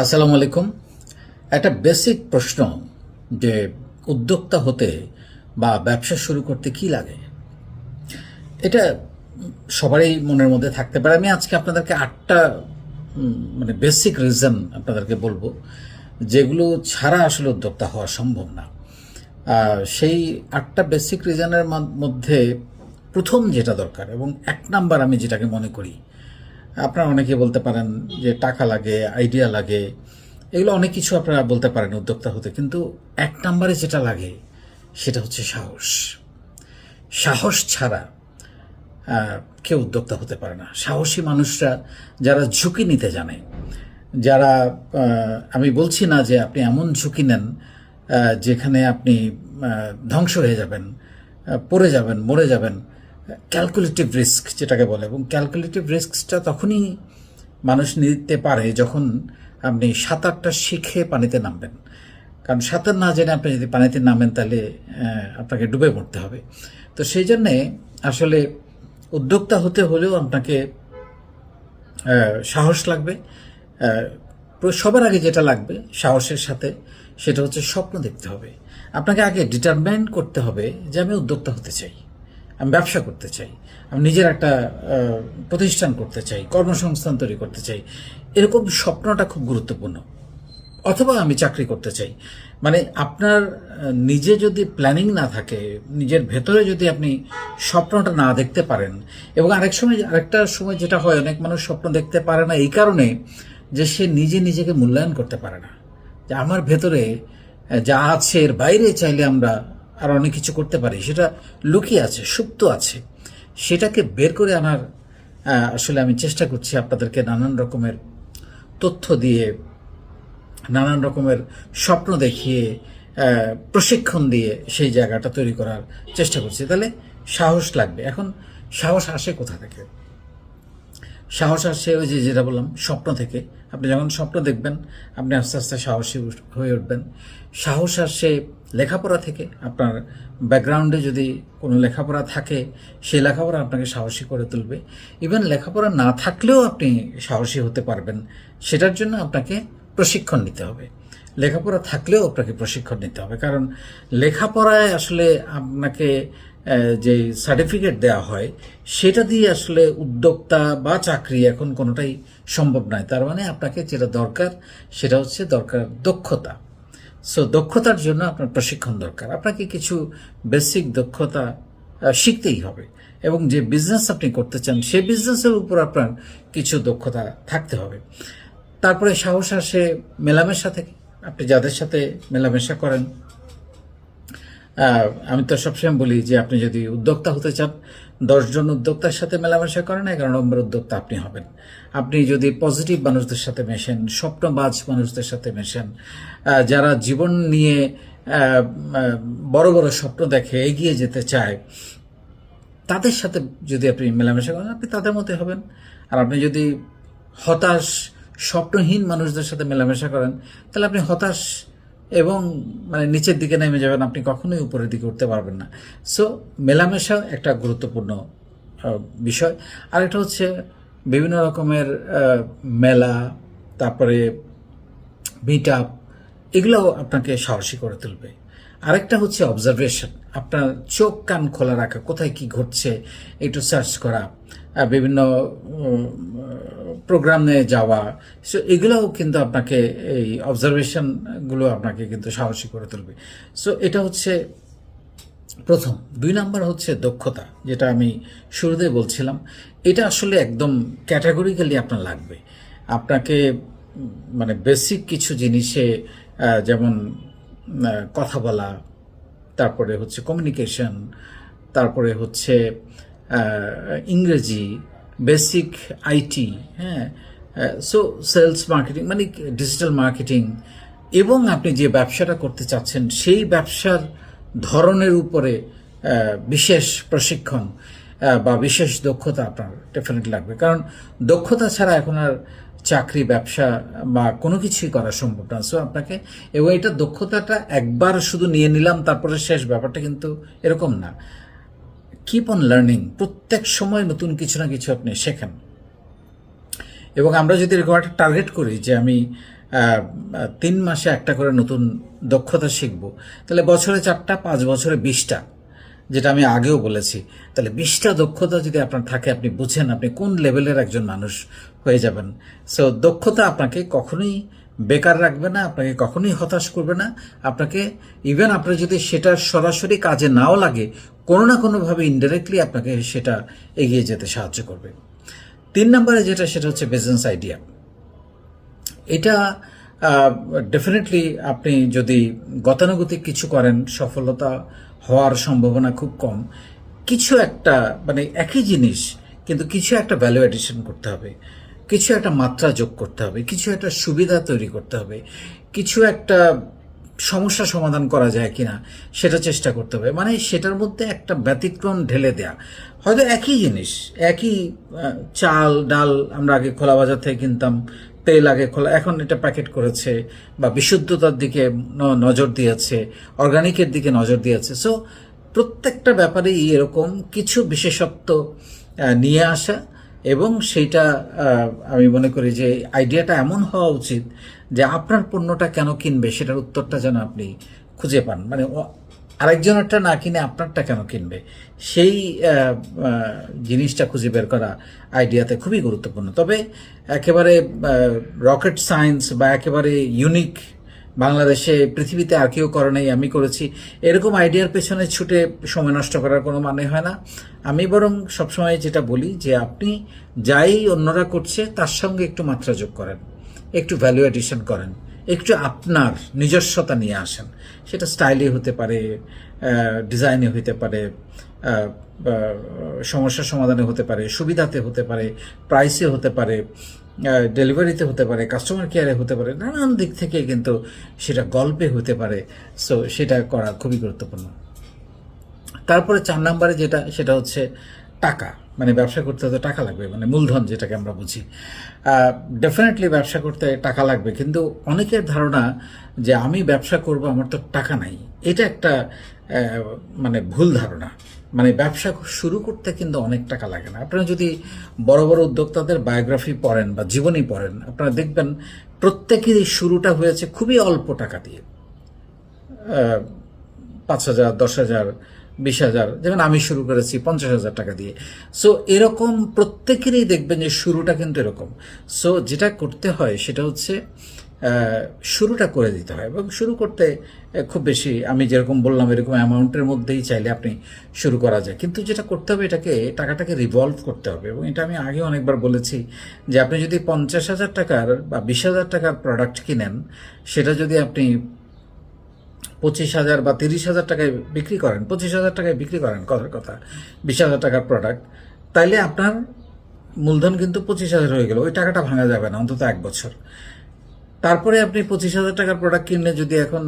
আসসালামু আলাইকুম। একটা বেসিক প্রশ্ন যে উদ্যোক্তা হতে বা ব্যবসা শুরু করতে কি লাগে, এটা সবারই মনের মধ্যে থাকতে পারে। আমি আজকে আপনাদেরকে 8টা মানে বেসিক রিজন আপনাদেরকে বলবো, যেগুলো ছাড়া আসলে উদ্যোক্তা হওয়া সম্ভব না। সেই 8টা বেসিক রিজনের মধ্যে প্রথম যেটা দরকার এবং 1 নাম্বার আমি যেটাকে মনে করি, আপনারা অনেকে বলতে পারেন যে টাকা লাগে, আইডিয়া লাগে, এগুলো অনেক কিছু আপনারা বলতে পারেন উদ্যোক্তা হতে, কিন্তু 1 নাম্বারে যেটা লাগে সেটা হচ্ছে সাহস। সাহস ছাড়া কেউ উদ্যোক্তা হতে পারে না। সাহসী মানুষরা যারা ঝুঁকি নিতে জানে, যারা আমি বলছি না যে আপনি এমন ঝুঁকি নেন যেখানে আপনি ধ্বংস হয়ে যাবেন, পড়ে যাবেন, মরে যাবেন। ক্যালকুলেটিভ রিস্ক যেটাকে বলে, এবং ক্যালকুলেটিভ রিস্কটা তখনই মানুষ নিতে পারে যখন আপনি সাঁতারটা শিখে পানিতে নামবেন। কারণ সাঁতার না জেনে আপনি যদি পানিতে নামেন তাহলে আপনাকে ডুবে মরতে হবে। তো সেই জন্যে আসলে উদ্যোক্তা হতে হলেও আপনাকে সাহস লাগবে। সবার আগে যেটা লাগবে সাহসের সাথে, সেটা হচ্ছে স্বপ্ন দেখতে হবে। আপনাকে আগে ডিটারমাইন করতে হবে যে আমি উদ্যোক্তা হতে চাই, আমি ব্যবসা করতে চাই, আমি নিজের একটা প্রতিষ্ঠান করতে চাই, কর্মসংস্থান তৈরি করতে চাই। এরকম স্বপ্নটা খুব গুরুত্বপূর্ণ। অথবা আমি চাকরি করতে চাই। মানে আপনার নিজে যদি প্ল্যানিং না থাকে, নিজের ভেতরে যদি আপনি স্বপ্নটা না দেখতে পারেন, এবং আরেকটা সময় যেটা হয়, অনেক মানুষ স্বপ্ন দেখতে পারে না এই কারণে যে সে নিজেকে মূল্যায়ন করতে পারে না, যে আমার ভেতরে যা আছে এর বাইরে চাইলে আমরা আর অনেক কিছু করতে পারি, সেটা লুকিয়ে আছে, সুপ্ত আছে। সেটাকে বের করে আনার আসলে আমি চেষ্টা করছি আপনাদেরকে নানান রকমের তথ্য দিয়ে, নানান রকমের স্বপ্ন দেখিয়ে, প্রশিক্ষণ দিয়ে সেই জায়গাটা তৈরি করার চেষ্টা করছি। তাহলে সাহস লাগবে। এখন সাহস আসে কোথা থেকে? সাহস আসে ওই যেটা বললাম, স্বপ্ন থেকে। আপনি যখন স্বপ্ন দেখবেন আপনি আস্তে আস্তে সাহসী হয়ে উঠবেন। সাহস আসে লেখাপড়া থেকে। আপনার ব্যাকগ্রাউন্ডে যদি কোনো লেখাপড়া থাকে, সেই লেখাপড়া আপনাকে সাহসী করে তুলবে। ইভেন লেখাপড়া না থাকলেও আপনি সাহসী হতে পারবেন। সেটার জন্য আপনাকে প্রশিক্ষণ নিতে হবে। লেখাপড়া থাকলেও আপনাকে প্রশিক্ষণ নিতে হবে, কারণ লেখাপড়ায় আসলে আপনাকে যে সার্টিফিকেট দেওয়া হয় সেটা দিয়ে আসলে উদ্যোক্তা বা চাকরি এখন কোনোটাই সম্ভব নয়। তার মানে আপনাকে যেটা দরকার সেটা হচ্ছে দক্ষতা। সো দক্ষতার জন্য আপনার প্রশিক্ষণ দরকার। আপনাকে কিছু বেসিক দক্ষতা শিখতেই হবে, এবং যে বিজনেস আপনি করতে চান সেই বিজনেসের উপর আপনার কিছু দক্ষতা থাকতে হবে। তারপরে সাহস আসে মেলামেশা থেকে। আপনি যাদের সাথে মেলামেশা করেন, আমি তো সবসময় বলি যে আপনি যদি উদ্যোক্তা হতে চান, 10 জন উদ্যোক্তার সাথে মেলামেশা করেন, 11 নম্বর উদ্যোক্তা আপনি হবেন। আপনি যদি পজিটিভ মানুষদের সাথে মেশেন, স্বপ্নবাজ মানুষদের সাথে মেশেন, যারা জীবন নিয়ে বড় বড় স্বপ্ন দেখে এগিয়ে যেতে চায়, তাদের সাথে যদি আপনি মেলামেশা করেন, আপনি তাদের মধ্যে হবেন। আর আপনি যদি হতাশ, স্বপ্নহীন মানুষদের সাথে মেলামেশা করেন, তাহলে আপনি হতাশ এবং মানে নিচের দিকে নেমে যাবেন, আপনি কখনোই উপরের দিকে উঠতে পারবেন না। সো মেলামেশা একটা গুরুত্বপূর্ণ বিষয়। আরেকটা হচ্ছে বিভিন্ন রকমের মেলা, তারপরে মিট আপ, এগুলোও আপনাকে সাহসী করে তুলবে। আরেকটা হচ্ছে অবজারভেশন। আপনার চোখ কান খোলা রাখা, কোথায় কি ঘটছে একটু সার্চ করা, বিভিন্ন প্রোগ্রামে যাওয়া। সো এগুলোও কিন্তু আপনাকে, এই অবজারভেশনগুলো আপনাকে কিন্তু সাহসী করে তুলবে। সো এটা হচ্ছে প্রথম। 2 নাম্বার হচ্ছে দক্ষতা, যেটা আমি শুরুতে বলছিলাম। এটা আসলে একদম ক্যাটাগরিক্যালি আপনার লাগবে। আপনাকে মানে বেসিক কিছু জিনিসে, যেমন কথা বলা, তারপরে হচ্ছে কমিউনিকেশন, তারপরে হচ্ছে ইংরেজি, বেসিক আইটি, হ্যাঁ, সো সেলস মার্কেটিং, মানে ডিজিটাল মার্কেটিং, এবং আপনি যে ব্যবসাটা করতে চাচ্ছেন সেই ব্যবসার ধরনের উপরে বিশেষ প্রশিক্ষণ বা বিশেষ দক্ষতা আপনার ডেফিনেটলি লাগবে। কারণ দক্ষতা ছাড়া এখন আর চাকরি, ব্যবসা বা কোনো কিছুই করা সম্ভব না। সো আপনাকে, এবং এটা দক্ষতাটা একবার শুধু নিয়ে নিলাম তারপরে শেষ, ব্যাপারটা কিন্তু এরকম না। কিপ অন লার্নিং, প্রত্যেক সময় নতুন কিছু না কিছু আপনি শেখেন। এবং আমরা যদি এরকম একটা টার্গেট করি যে আমি 3 মাসে একটা করে নতুন দক্ষতা শিখব, তাহলে বছরে 4টা, 5 বছরে 20টা, যেটা আমি আগেও বলেছি। তাহলে 20টা দক্ষতা যদি আপনার থাকে, আপনি বুঝেন আপনি কোন লেভেলের একজন মানুষ হয়ে যাবেন। সো দক্ষতা আপনাকে কখনোই বেকার রাখবে না, আপনাকে কখনোই হতাশ করবে না। আপনাকে ইভেন আপনার যদি সেটা সরাসরি কাজে নাও লাগে, কোনো না কোনোভাবে ইনডাইরেক্টলি আপনাকে সেটা এগিয়ে যেতে সাহায্য করবে। 3 নম্বরে যেটা, সেটা হচ্ছে বিজনেস আইডিয়া। এটা ডেফিনেটলি আপনি যদি গতানুগতিক কিছু করেন, সফলতা হওয়ার সম্ভাবনা খুব কম। কিছু একটা মানে একই জিনিস কিন্তু কিছু একটা ভ্যালু এডিশন করতে হবে, কিছু একটা মাত্রা যোগ করতে হবে, কিছু একটা সুবিধা তৈরি করতে হবে, কিছু একটা সমস্যা সমাধান করা যায় কিনা সেটা চেষ্টা করতে হবে। মানে সেটার মধ্যে একটা ব্যতিক্রম ঢেলে দেয়া। হয়তো একই জিনিস, একই চাল ডাল আমরা আগে খোলা বাজার থেকে কিনতাম, তেল আগে খোলা, এখন এটা প্যাকেট করেছে বা বিশুদ্ধতার দিকে নজর দিয়েছে, অর্গানিকের দিকে নজর দিয়েছে। সো প্রত্যেকটা ব্যাপারেই এরকম কিছু বিশেষত্ব নিয়ে আসা, এবং সেইটা আমি মনে করি যে আইডিয়াটা এমন হওয়া উচিত যে আপনার পণ্যটা কেন কিনবে সেটার উত্তরটা যেন আপনি খুঁজে পান। মানে আরেকজনেরটা না কিনে আপনারটা কেন কিনবে, সেই জিনিসটা খুঁজে বের করা আইডিয়াতে খুবই গুরুত্বপূর্ণ। তবে একেবারে রকেট সায়েন্স বা একেবারে ইউনিক, বাংলাদেশে পৃথিবীতে আর কেউ করে নাই, আমি করেছি, এরকম আইডিয়ার পেছনে ছুটে সময় নষ্ট করার কোনো মানে হয় না। আমি বরং সবসময় যেটা বলি যে আপনি যাই অন্যরা করছে তার সঙ্গে একটু মাত্রা যোগ করেন, একটু ভ্যালু এডিশন করেন, একটু আপনার নিজস্বতা নিয়ে আসেন। সেটা স্টাইলে হতে পারে, ডিজাইনে হতে পারে, সমস্যা সমাধানে হতে পারে, সুবিধাতে হতে পারে, প্রাইসে হতে পারে, ডেলিভারিতে হতে পারে, কাস্টমার কেয়ারে হতে পারে, নানান দিক থেকে কিন্তু সেটা গল্পে হতে পারে। সো সেটা করা খুবই গুরুত্বপূর্ণ। তারপরে 4 নম্বরে যেটা, সেটা হচ্ছে টাকা। মানে ব্যবসা করতে হতে টাকা লাগবে, মানে মূলধন যেটাকে আমরা বুঝি। ডেফিনেটলি ব্যবসা করতে টাকা লাগবে, কিন্তু অনেকের ধারণা যে আমি ব্যবসা করব, আমার তো টাকা নাই। এটা একটা মানে ভুল ধারণা। মানে ব্যবসা শুরু করতে কিন্তু অনেক টাকা লাগে না। আপনারা যদি বড় বড় উদ্যোক্তাদের বায়োগ্রাফি পড়েন বা জীবনী পড়েন, আপনারা দেখবেন প্রত্যেকেরই শুরুটা হয়েছে খুবই অল্প টাকা দিয়ে, 5,000, 10,000, 20,000। যেমন আমি শুরু করেছি 50,000 টাকা দিয়ে। সো এরকম প্রত্যেকেরই দেখবেন যে শুরুটা কিন্তু এরকম। সো যেটা করতে হয় সেটা হচ্ছে শুরুটা করে দিতে হয়, এবং শুরু করতে খুব বেশি, আমি যেরকম বললাম এরকম অ্যামাউন্টের মধ্যেই চাইলে আপনি শুরু করা যায়। কিন্তু যেটা করতে হবে, টাকাটাকে রিভলভ করতে হবে। এবং এটা আমি আগে অনেকবার বলেছি যে আপনি যদি 50,000 টাকার বা 20,000 টাকার প্রোডাক্ট কিনেন, সেটা যদি আপনি 25,000 বা 30,000 টাকায় বিক্রি করেন, 25,000 টাকায় বিক্রি করেন, কথার কথা 20,000 টাকার প্রোডাক্ট, তাইলে আপনার মূলধন কিন্তু 25,000 হয়ে গেল। ওই টাকাটা ভাঙা যাবে না অন্তত 1 বছর। তারপরে আপনি 25,000 টাকার প্রোডাক্ট কিনলে যদি এখন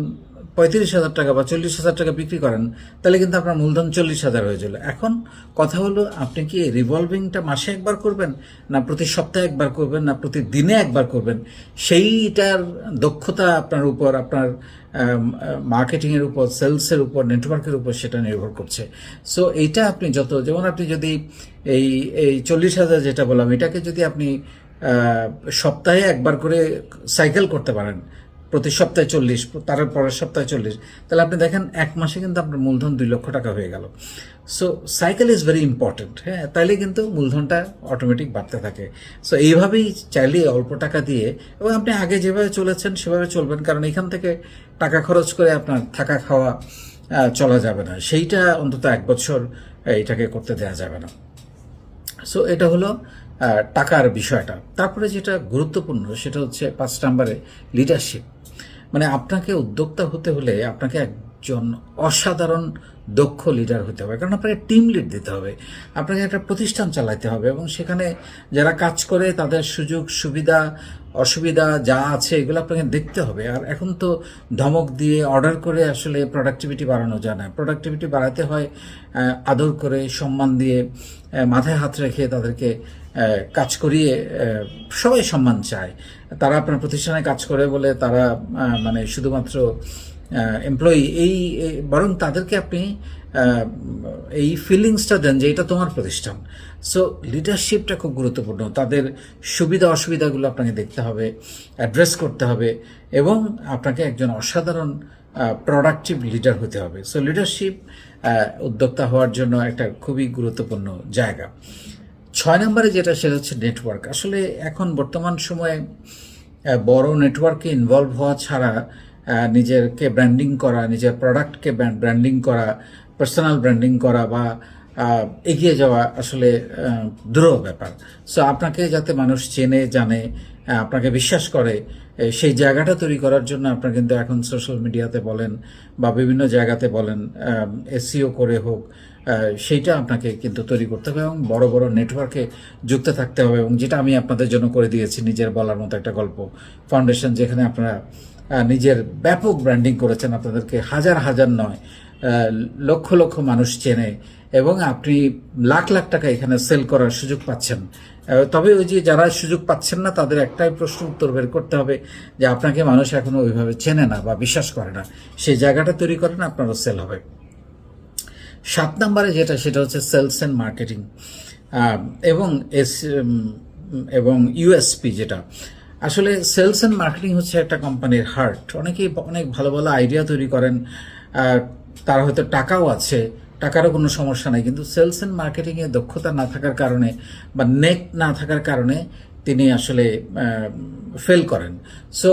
35,000 টাকা বা 40,000 টাকা বিক্রি করেন, তাহলে কিন্তু আপনার মূলধন 40,000 হয়ে গেল। এখন কথা হলো, আপনি কি রিভলভিংটা মাসে একবার করবেন, না প্রতি সপ্তাহে একবার করবেন, না প্রতিদিনে একবার করবেন, সেইটার দক্ষতা আপনার উপর, আপনার মার্কেটিংয়ের উপর, সেলসের উপর, নেটওয়ার্কের উপর সেটা নির্ভর করছে। সো এইটা আপনি যেমন আপনি যদি এই 40,000 যেটা বললাম, এটাকে যদি আপনি সপ্তাহে একবার করে সাইকেল করতে পারেন, প্রতি সপ্তাহে 40, তার পরের সপ্তাহে 40, তাহলে আপনি দেখেন 1 মাসে কিন্তু আপনার মূলধন 2 লক্ষ টাকা হয়ে গেল। So cycle is very important. হ্যাঁ, তাইলে কিন্তু মূলধনটা অটোমেটিক বাড়তে থাকে। সো এইভাবেই চাইলে অল্প টাকা দিয়ে, এবং আপনি আগে যেভাবে চলেছেন সেভাবে চলবেন, কারণ এখান থেকে টাকা খরচ করে আপনার থাকা খাওয়া চলা যাবে না, সেইটা অন্তত 1 বছর এটাকে করতে দেওয়া যাবে না। সো এটা হলো টাকার বিষয়টা। তারপরে যেটা গুরুত্বপূর্ণ সেটা হচ্ছে 5 নম্বরে লিডারশিপ। মানে আপনাকে উদ্যোক্তা হতে হলে আপনাকে একজন অসাধারণ দক্ষ লিডার হতে হবে, কারণ আপনাকে টিম লিড দিতে হবে, আপনাকে একটা প্রতিষ্ঠান চালাতে হবে, এবং সেখানে যারা কাজ করে তাদের সুযোগ সুবিধা অসুবিধা যা আছে এগুলো আপনাকে দেখতে হবে। আর এখন তো ধমক দিয়ে অর্ডার করে আসলে প্রোডাক্টিভিটি বাড়ানো যায় না। প্রোডাক্টিভিটি বাড়াতে হয় আদর করে, সম্মান দিয়ে, মাথায় হাত রেখে তাদেরকে কাজ করিয়ে। সবাই সম্মান চায়। তারা আপনার প্রতিষ্ঠানে কাজ করে বলে তারা মানে শুধুমাত্র এমপ্লয়ি বরং তাদেরকে আপনি এই ফিলিংসটা দেন যে এটা তোমার প্রতিষ্ঠান। সো লিডারশিপটা খুব গুরুত্বপূর্ণ। তাদের সুবিধা অসুবিধাগুলো আপনাকে দেখতে হবে, অ্যাড্রেস করতে হবে, এবং আপনাকে একজন অসাধারণ প্রোডাক্টিভ লিডার হতে হবে। সো লিডারশিপ উদ্যোক্তা হওয়ার জন্য একটা খুবই গুরুত্বপূর্ণ জায়গা। 6 নম্বরে যেটা, সেটা হচ্ছে নেটওয়ার্ক। আসলে এখন বর্তমান সময়ে বড় নেটওয়ার্কে ইনভলভ হওয়া ছাড়া নিজেকে ব্র্যান্ডিং করা, নিজের প্রোডাক্টকে ব্র্যান্ডিং করা, পার্সোনাল ব্র্যান্ডিং করা বা এগিয়ে যাওয়া আসলে দুরূহ ব্যাপার। সো আপনাকে যাতে মানুষ চেনে, জানে, আপনাকে বিশ্বাস করে, সেই জায়গাটা তৈরি করার জন্য আপনার কিন্তু এখন সোশ্যাল মিডিয়াতে বলেন বা বিভিন্ন জায়গাতে বলেন, এসইও করে হোক, সেইটা আপনাকে কিন্তু তৈরি করতে হবে এবং বড় বড় নেটওয়ার্কে যুক্ত থাকতে হবে। এবং যেটা আমি আপনাদের জন্য করে দিয়েছি, নিজের বলার মতো একটা গল্প ফাউন্ডেশন, যেখানে আপনারা নিজের ব্যাপক ব্র্যান্ডিং করেছেন, আপনাদেরকে হাজার হাজার নয় লক্ষ লক্ষ মানুষ চেনে এবং আপনি লাখ লাখ টাকা এখানে সেল করার সুযোগ পাচ্ছেন। তবে ওই যে যারা সুযোগ পাচ্ছেন না, তাদের একটাই প্রশ্ন উত্তর বের করতে হবে যে আপনাকে মানুষ এখনো ওইভাবে চেনে না বা বিশ্বাস করে না। সেই জায়গাটা তৈরি করেন, আপনারও সেল হবে। 7 নম্বরে যেটা, সেটা হচ্ছে সেলস অ্যান্ড মার্কেটিং এবং ইউএসপি। যেটা আসলে সেলস অ্যান্ড মার্কেটিং হচ্ছে একটা কোম্পানির হার্ট। অনেকেই অনেক ভালো ভালো আইডিয়া তৈরি করেন, তার হয়তো টাকাও আছে, টাকারও কোনো সমস্যা নাই, কিন্তু সেলস অ্যান্ড মার্কেটিংয়ে দক্ষতা না থাকার কারণে বা নেক না থাকার কারণে তিনি আসলে ফেল করেন। সো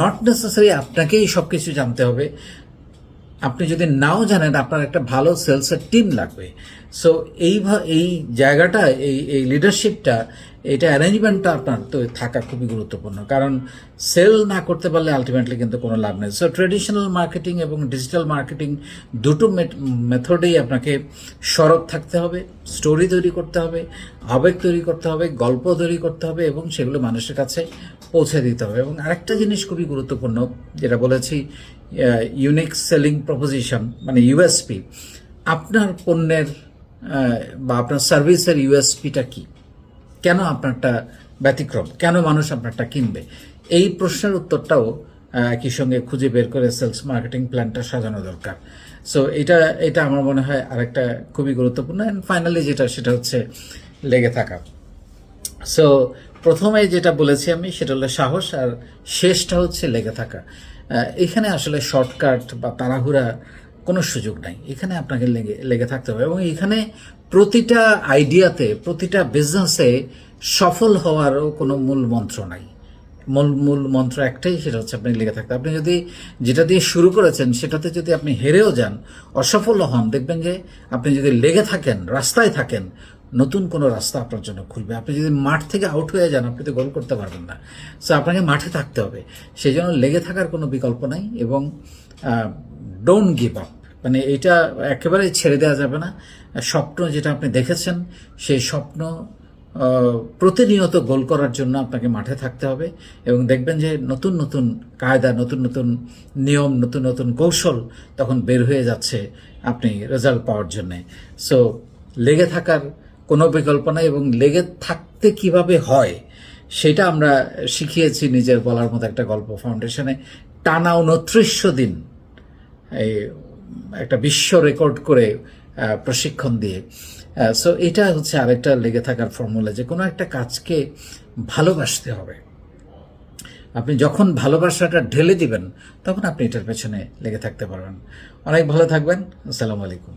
নট নেসেসারি আপনাকেই সব কিছু জানতে হবে। আপনি যদি নাও জানেন, আপনার একটা ভালো সেলসের টিম লাগবে। সো এই জায়গাটা, এই লিডারশিপটা, এটা অ্যারেঞ্জমেন্টটা আপনার তো থাকা খুবই গুরুত্বপূর্ণ, কারণ সেল না করতে পারলে আলটিমেটলি কিন্তু কোনো লাভ নেই। সো ট্রেডিশনাল মার্কেটিং এবং ডিজিটাল মার্কেটিং দুটো মেথডেই আপনাকে সরব থাকতে হবে, স্টোরি তৈরি করতে হবে, আবেগ তৈরি করতে হবে, গল্প তৈরি করতে হবে এবং সেগুলো মানুষের কাছে পৌঁছে দিতে হবে। এবং আরেকটা জিনিস খুবই গুরুত্বপূর্ণ, যেটা বলেছি, ইউনিক সেলিং প্রপোজিশন মানে ইউএসপি। আপনার পণ্যের বা আপনার সার্ভিসের ইউএসপিটা কি? কেন আপনারটা ব্যতিক্রম? কেন মানুষ আপনারটা কিনবে? এই প্রশ্নের উত্তরটাও একই সঙ্গে খুঁজে বের করে সেলস মার্কেটিং প্ল্যানটা সাজানো দরকার। সো এটা আমার মনে হয় আরেকটা খুবই গুরুত্বপূর্ণ। অ্যান্ড ফাইনালি যেটা, সেটা হচ্ছে লেগে থাকা। সো প্রথমে যেটা বলেছি আমি, সেটা হলো সাহস, আর শেষটা হচ্ছে লেগে থাকা। এখানে আসলে শর্টকাট বা তাড়াহুড়া কোনো সুযোগ নাই। এখানে আপনাকে লেগে থাকতে হবে এবং এখানে প্রতিটা আইডিয়াতে, প্রতিটা বিজনেসে সফল হওয়ারও কোনো মূল মন্ত্র নাই। মূল মন্ত্র একটাই, সেটা হচ্ছে আপনি লেগে থাকতে। আপনি যদি যেটা দিয়ে শুরু করেছেন সেটাতে যদি আপনি হেরেও যান, অসফল হন, দেখবেন যে আপনি যদি লেগে থাকেন, রাস্তায় থাকেন, নতুন কোনো রাস্তা আপনার জন্য খুলবে। আপনি যদি মাঠ থেকে আউট হয়ে যান, আপনি তো গোল করতে পারবেন না। সো আপনাকে মাঠে থাকতে হবে। সেই জন্য লেগে থাকার কোনো বিকল্প নাই এবং ডোন্ট গিভ আপ, মানে এটা একেবারে ছেড়ে দেওয়া যাবে না। স্বপ্ন যেটা আপনি দেখেছেন, সেই স্বপ্ন প্রতিনিয়ত গোল করার জন্য আপনাকে মাঠে থাকতে হবে এবং দেখবেন যে নতুন নতুন কায়দা, নতুন নতুন নিয়ম, নতুন নতুন কৌশল তখন বের হয়ে যাচ্ছে আপনি রেজাল্ট পাওয়ার জন্যে। সো লেগে থাকার কোনো বিকল্প নাই এবং লেগে থাকতে কিভাবে হয় সেটা আমরা শিখিয়েছি নিজের বলার মতো একটা গল্প ফাউন্ডেশনে। টানা 29 দিন এই একটা বিশ্ব রেকর্ড করে প্রশিক্ষণ দিয়ে। সো এটা হচ্ছে আরেকটা লেগে থাকার ফর্মুলা, যে কোনো একটা কাজকে ভালোবাসতে হবে। আপনি যখন ভালোবাসাটা ঢেলে দিবেন, তখন আপনি এটার পেছনে লেগে থাকতে পারবেন। অনেক ভালো থাকবেন। আসসালামু আলাইকুম।